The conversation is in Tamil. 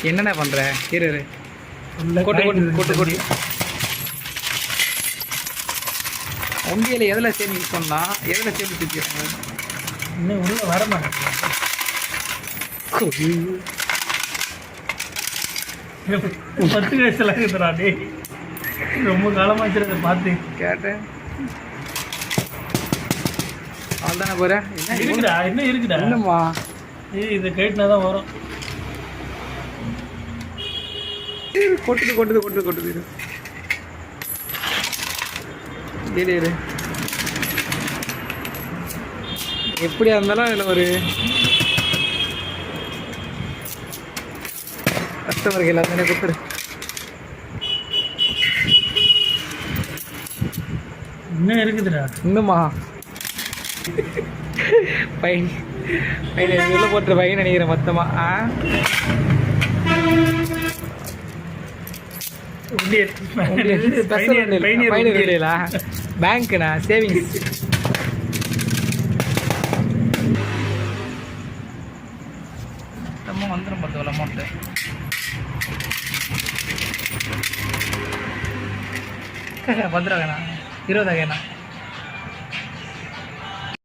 என்னென்ன பண்ணுற? இரு கொட்டு கொட்டு கொட்டு கொட்டு. உண்டியல் எதில் சேமிக்க சொன்னால் எதில் சேமிச்சு வச்சுருக்காங்க? இன்னும் உள்ள வர மாட்டேன். 10 வயசுல இருக்குதுடா டே. ரொம்ப காலமாச்சு அதை பார்த்து. கேட்டேன். அவ்வளோதானே போகிறேன். என்ன இருக்குடா, இன்னும் இருக்குடா. இன்னும்மா இதை கேட்டுனா தான் வரும். கொட்டுது கொட்டுது கொட்டுது கொட்டுது. இரு எப்படியா இருந்தாலும் இதில் ஒரு கஸ்டமருக்கு எல்லாத்தையும் கொடுத்துரு. இன்னும் இருக்குதுடா. இன்னும்மா பையன் உள்ள போட்டு பையன் நினைக்கிறேன் மொத்தமாக. பேங்க்ண்ணா சேவிங்ஸ். நம்ம வந்துடும் 10 அமௌண்ட்டு. வந்துடுவாங்கண்ணா 20 ஆகண்ணா.